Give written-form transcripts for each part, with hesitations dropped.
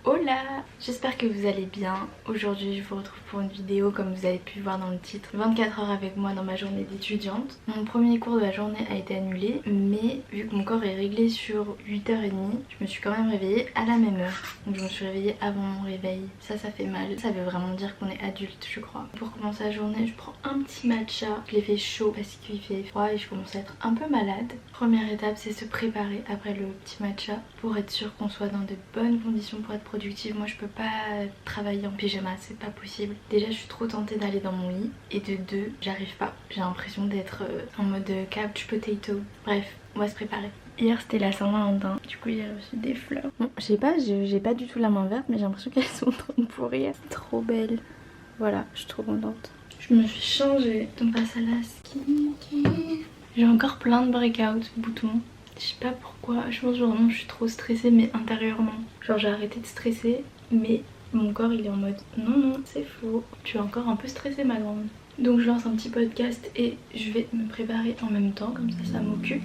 Hola, j'espère que vous allez bien. Aujourd'hui je vous retrouve pour une vidéo comme vous avez pu voir dans le titre, 24 heures avec moi dans ma journée d'étudiante. Mon premier cours de la journée a été annulé, mais vu que mon corps est réglé sur 8h30, je me suis quand même réveillée à la même heure. Donc je me suis réveillée avant mon réveil. Ça fait mal, ça veut vraiment dire qu'on est adulte je crois. Pour commencer la journée je prends un petit matcha. Je l'ai fait chaud parce qu'il fait froid et je commence à être un peu malade. Première étape c'est se préparer après le petit matcha pour être sûr qu'on soit dans de bonnes conditions pour être productive. Moi je peux pas travailler en pyjama, c'est pas possible. Déjà je suis trop tentée d'aller dans mon lit et de deux j'arrive pas. J'ai l'impression d'être en mode couch potato. Bref, on va se préparer. Hier c'était la Saint-Valentin, du coup j'ai reçu des fleurs. Bon je sais pas, j'ai pas du tout la main verte mais j'ai l'impression qu'elles sont en train de pourrir. Trop belles. Voilà, je suis trop contente. Je me suis changée. On passe à la skincare. J'ai encore plein de breakouts, boutons. Je sais pas pourquoi, je pense vraiment je suis trop stressée mais intérieurement. Genre j'ai arrêté de stresser mais mon corps il est en mode non c'est faux, tu es encore un peu stressée ma grande. Donc je lance un petit podcast et je vais me préparer en même temps, comme ça m'occupe.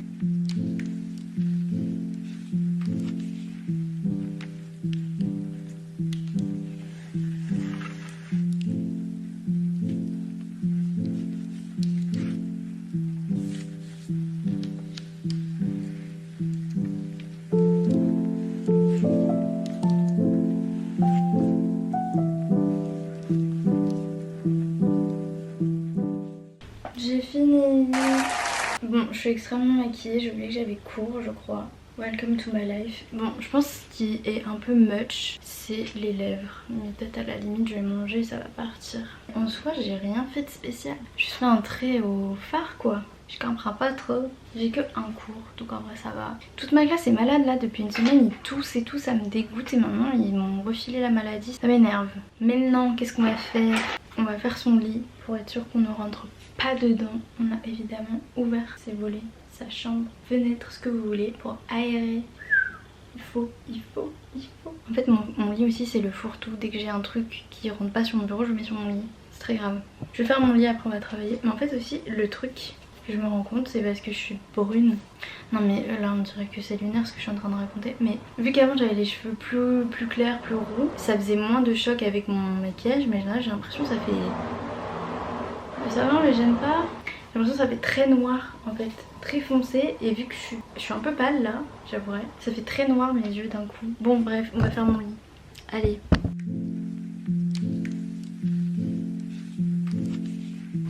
J'ai fini. Bon, je suis extrêmement maquillée, j'ai oublié que j'avais cours je crois. Welcome to my life. Bon, je pense que ce qui est un peu much, c'est les lèvres. Mais peut-être à la limite je vais manger et ça va partir. En soi j'ai rien fait de spécial. Je fais un trait au fard quoi. Je comprends pas trop. J'ai que un cours, donc en vrai ça va. Toute ma classe est malade là depuis une semaine, ils toussent et tout, ça me dégoûte et maintenant ils m'ont refilé la maladie, ça m'énerve. Maintenant qu'est-ce qu'on va faire? On va faire son lit pour être sûr qu'on ne rentre pas dedans. On a évidemment ouvert ses volets, sa chambre, fenêtre, ce que vous voulez pour aérer. Il faut. En fait mon lit aussi c'est le fourre-tout. Dès que j'ai un truc qui rentre pas sur mon bureau je le mets sur mon lit. C'est très grave. Je vais faire mon lit après on va travailler. Mais en fait aussi le truc que je me rends compte c'est parce que je suis brune. Non mais là on dirait que c'est lunaire ce que je suis en train de raconter. Mais vu qu'avant j'avais les cheveux plus clairs, plus roux, ça faisait moins de choc avec mon maquillage. Mais là j'ai l'impression que ça fait... Ça va, on les gêne pas. J'ai l'impression que ça fait très noir en fait, très foncé. Et vu que je suis un peu pâle là, j'avouerais, ça fait très noir mes yeux d'un coup. Bon bref, on va faire mon lit. Allez.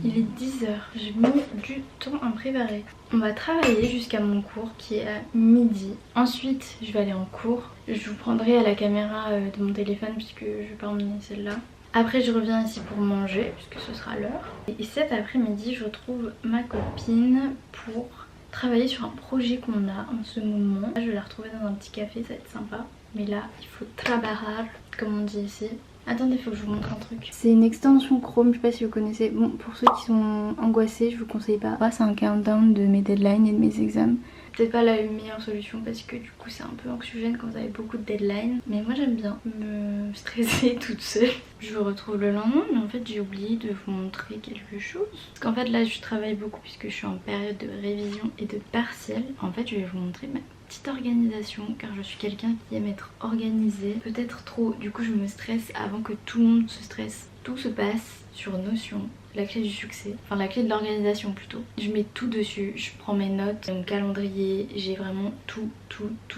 Il est 10h, j'ai mis du temps à me préparer. On va travailler jusqu'à mon cours qui est à midi. Ensuite je vais aller en cours. Je vous prendrai à la caméra de mon téléphone puisque je vais pas emmener celle-là. Après je reviens ici pour manger puisque ce sera l'heure. Et cet après-midi je retrouve ma copine pour travailler sur un projet qu'on a en ce moment. Je vais la retrouver dans un petit café, ça va être sympa. Mais là il faut trabajar comme on dit ici. Attendez, il faut que je vous montre un truc. C'est une extension Chrome, je sais pas si vous connaissez. Bon, pour ceux qui sont angoissés, je vous conseille pas. C'est un countdown de mes deadlines et de mes examens. Peut-être pas la meilleure solution parce que du coup c'est un peu anxiogène quand vous avez beaucoup de deadlines. Mais moi j'aime bien me stresser toute seule. Je vous retrouve le lendemain mais en fait j'ai oublié de vous montrer quelque chose. Parce qu'en fait là je travaille beaucoup puisque je suis en période de révision et de partiel. En fait je vais vous montrer ma petite organisation car je suis quelqu'un qui aime être organisé. Peut-être trop, du coup je me stresse avant que tout le monde se stresse. Tout se passe sur Notion. La clé du succès, enfin la clé de l'organisation plutôt. Je mets tout dessus, je prends mes notes, mon calendrier, j'ai vraiment tout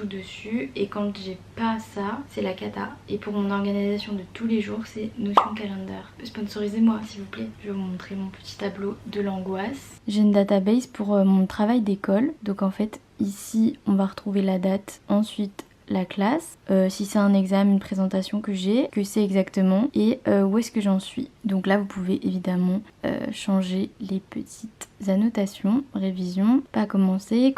dessus. Et quand j'ai pas ça, c'est la cata. Et pour mon organisation de tous les jours, c'est Notion Calendar. Sponsorisez-moi s'il vous plaît. Je vais vous montrer mon petit tableau de l'angoisse. J'ai une database pour mon travail d'école. Donc en fait, ici on va retrouver la date, ensuite la classe, si c'est un examen, une présentation que j'ai, que c'est exactement et où est-ce que j'en suis. Donc là vous pouvez évidemment changer les petites annotations, révision, pas commencer,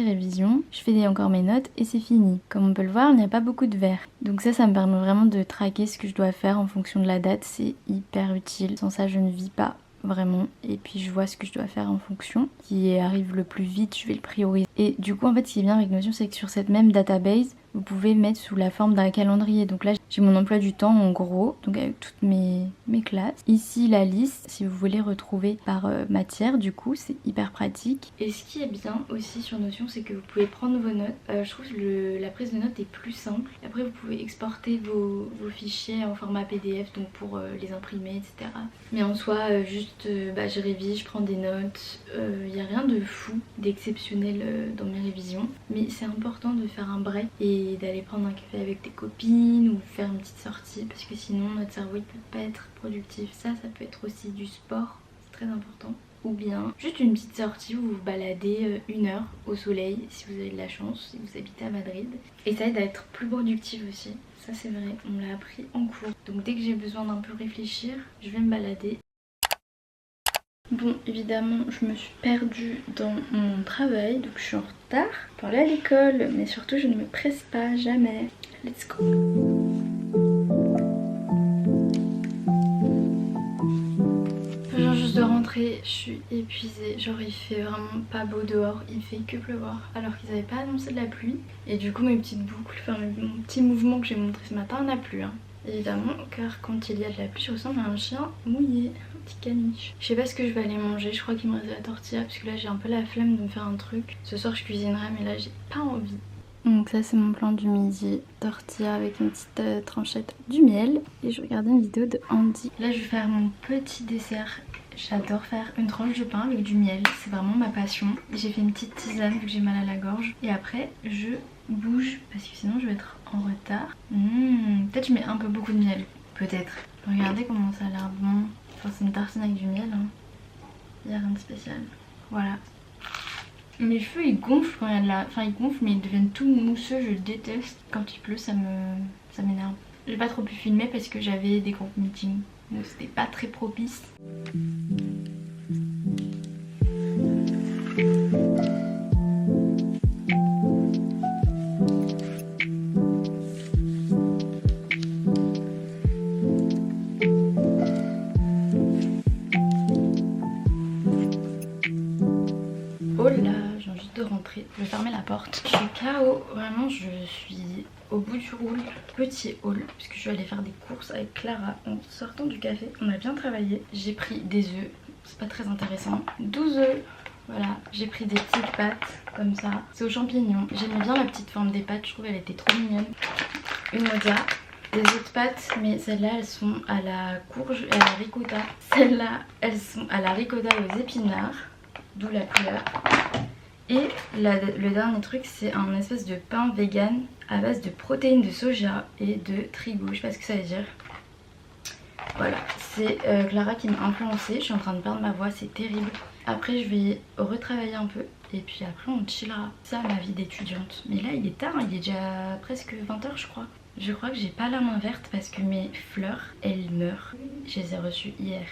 révision. Je fais encore mes notes et c'est fini. Comme on peut le voir, il n'y a pas beaucoup de verre. Donc ça me permet vraiment de traquer ce que je dois faire en fonction de la date, c'est hyper utile. Sans ça je ne vis pas. Vraiment, et puis je vois ce que je dois faire en fonction, qui arrive le plus vite je vais le prioriser. Et du coup en fait ce qui est bien avec Notion c'est que sur cette même database vous pouvez mettre sous la forme d'un calendrier. Donc là j'ai mon emploi du temps en gros, donc avec toutes mes classes. Ici la liste, si vous voulez retrouver par matière, du coup c'est hyper pratique. Et ce qui est bien aussi sur Notion, c'est que vous pouvez prendre vos notes. Je trouve que la prise de notes est plus simple. Après vous pouvez exporter vos fichiers en format PDF, donc pour les imprimer, etc. Mais en soi, juste je révise, je prends des notes. Il n'y a rien de fou, d'exceptionnel dans mes révisions. Mais c'est important de faire un break et d'aller prendre un café avec tes copines ou faire une petite sortie, parce que sinon notre cerveau il peut pas être productif. Ça peut être aussi du sport, c'est très important. Ou bien juste une petite sortie où vous vous baladez 1 heure au soleil si vous avez de la chance, si vous habitez à Madrid. Et ça aide à être plus productive aussi. Ça c'est vrai, on me l'a appris en cours. Donc dès que j'ai besoin d'un peu réfléchir, je vais me balader. Bon, évidemment, je me suis perdue dans mon travail, donc je suis en retard pour aller à l'école, mais surtout je ne me presse pas, jamais. Let's go! Je viens juste de rentrer, je suis épuisée, genre il fait vraiment pas beau dehors, il fait que pleuvoir, alors qu'ils n'avaient pas annoncé de la pluie. Et du coup mes petites boucles, enfin mon petit mouvement que j'ai montré ce matin n'a plus, hein. Évidemment, car quand il y a de la pluie, je ressemble à un chien mouillé, un petit caniche. Je sais pas ce que je vais aller manger, je crois qu'il me reste de la tortilla, parce que là j'ai un peu la flemme de me faire un truc. Ce soir je cuisinerai, mais là j'ai pas envie. Donc ça c'est mon plan du midi, tortilla avec une petite tranchette du miel. Et je regardais une vidéo de Andy. Là je vais faire mon petit dessert. J'adore faire une tranche de pain avec du miel, c'est vraiment ma passion. J'ai fait une petite tisane vu que j'ai mal à la gorge. Et après je bouge parce que sinon je vais être en retard. Peut-être je mets un peu beaucoup de miel, peut-être. Regardez comment ça a l'air bon. Enfin c'est une tartine avec du miel, hein. Il n'y a rien de spécial. Voilà. Mes cheveux ils gonflent quand il y a de la... Enfin ils gonflent mais ils deviennent tout mousseux, je déteste. Quand il pleut ça m'énerve. J'ai pas trop pu filmer parce que j'avais des groupes meetings, donc c'était pas très propice. Oh là, je viens juste de rentrer, je vais fermer la porte. Je suis KO, vraiment je suis au bout du roule. Petit haul, puisque je vais aller faire des courses avec Clara en sortant du café. On a bien travaillé, j'ai pris des œufs, c'est pas très intéressant. 12 œufs, voilà, j'ai pris des petites pâtes comme ça. C'est aux champignons, j'aimais bien la petite forme des pâtes, je trouve elle était trop mignonne. Une mozza. Des autres pâtes, mais celles-là elles sont à la courge et à la ricotta. Celles-là elles sont à la ricotta et aux épinards, d'où la couleur. Et le dernier truc c'est un espèce de pain vegan à base de protéines de soja et de trigo, je sais pas ce que ça veut dire. Voilà, c'est Clara qui m'a influencée, je suis en train de perdre ma voix, c'est terrible. Après je vais retravailler un peu et puis après on chillera. Ça ma vie d'étudiante. Mais là il est tard, il est déjà presque 20 h je crois. Je crois que j'ai pas la main verte parce que mes fleurs elles meurent. Je les ai reçues hier.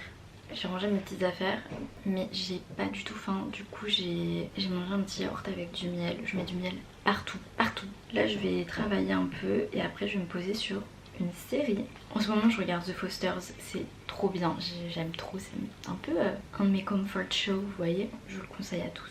J'ai rangé mes petites affaires mais j'ai pas du tout faim. Du coup j'ai mangé un petit yaourt avec du miel. Je mets du miel partout, partout. Là je vais travailler un peu et après je vais me poser sur une série. En ce moment je regarde The Fosters, c'est trop bien, j'aime trop, c'est un peu un de mes comfort shows, vous voyez. Je vous le conseille à tous.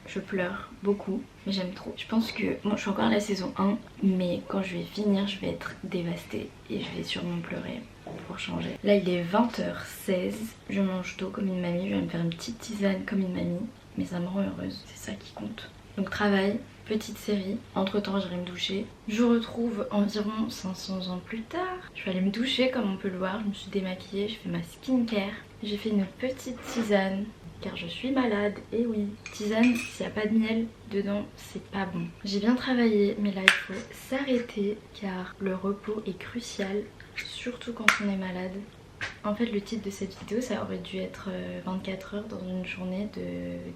Je pleure beaucoup, mais j'aime trop. Je pense que, bon je suis encore à la saison 1, mais quand je vais finir je vais être dévastée et je vais sûrement pleurer pour changer. Là il est 20h16, je mange tôt comme une mamie, je vais me faire une petite tisane comme une mamie, mais ça me rend heureuse, c'est ça qui compte. Donc travail, petite série, entre temps j'irai me doucher. Je vous retrouve environ 500 ans plus tard. Je vais aller me doucher comme on peut le voir, je me suis démaquillée, je fais ma skincare. J'ai fait une petite tisane car je suis malade, et oui. Tisane, s'il n'y a pas de miel dedans, c'est pas bon. J'ai bien travaillé, mais là il faut s'arrêter car le repos est crucial, surtout quand on est malade. En fait le titre de cette vidéo ça aurait dû être 24 heures dans une journée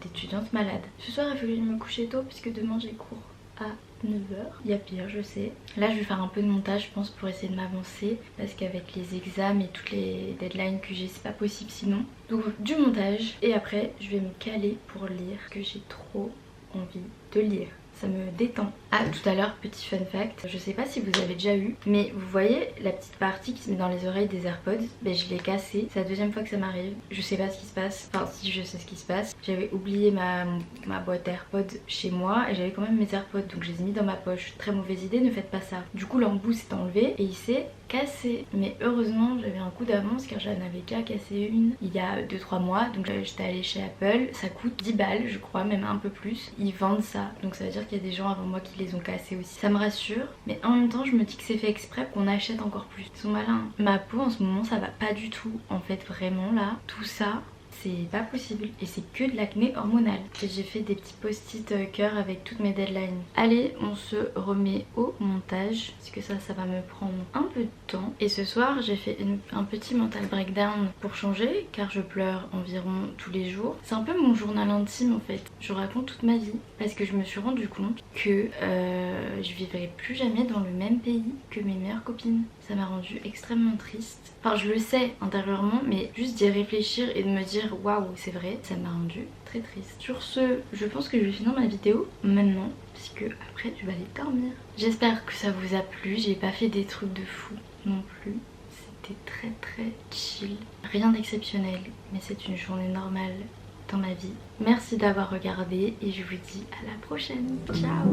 d'étudiante malade. Ce soir il a fallu me coucher tôt puisque demain j'ai cours à 9 h. Il y a pire je sais. Là je vais faire un peu de montage je pense pour essayer de m'avancer parce qu'avec les examens et toutes les deadlines que j'ai c'est pas possible sinon. Donc du montage et après je vais me caler pour lire que j'ai trop envie de lire. ça me détend. Ah, tout à l'heure, petit fun fact, je sais pas si vous avez déjà eu, mais vous voyez la petite partie qui se met dans les oreilles des AirPods, ben je l'ai cassée, c'est la deuxième fois que ça m'arrive. Je sais pas ce qui se passe, enfin si je sais ce qui se passe. J'avais oublié ma boîte AirPods chez moi et j'avais quand même mes AirPods, donc je les ai mis dans ma poche. Très mauvaise idée, ne faites pas ça. Du coup l'embout s'est enlevé et il s'est cassé. Mais heureusement j'avais un coup d'avance car j'en avais déjà cassé une il y a 2-3 mois. Donc j'étais allée chez Apple, ça coûte 10 balles je crois, même un peu plus. Ils vendent ça, donc ça veut dire qu'il y a des gens avant moi qui les ont cassés aussi. Ça me rassure, mais en même temps je me dis que c'est fait exprès qu'on achète encore plus. Ils sont malins. Ma peau en ce moment ça va pas du tout. En fait vraiment là, tout ça c'est pas possible et c'est que de l'acné hormonal. Et j'ai fait des petits post-it cœur avec toutes mes deadlines. Allez, on se remet au montage parce que ça va me prendre un peu de temps. Et ce soir j'ai fait un petit mental breakdown pour changer car je pleure environ tous les jours. C'est un peu mon journal intime en fait. Je raconte toute ma vie parce que je me suis rendu compte que je vivrai plus jamais dans le même pays que mes meilleures copines. Ça m'a rendue extrêmement triste. Enfin je le sais intérieurement, mais juste d'y réfléchir et de me dire waouh c'est vrai, ça m'a rendue très triste. Sur ce, je pense que je vais finir ma vidéo maintenant puisque après je vais aller dormir. J'espère que ça vous a plu, j'ai pas fait des trucs de fou non plus. C'était très chill. Rien d'exceptionnel, mais c'est une journée normale dans ma vie. Merci d'avoir regardé et je vous dis à la prochaine. Ciao.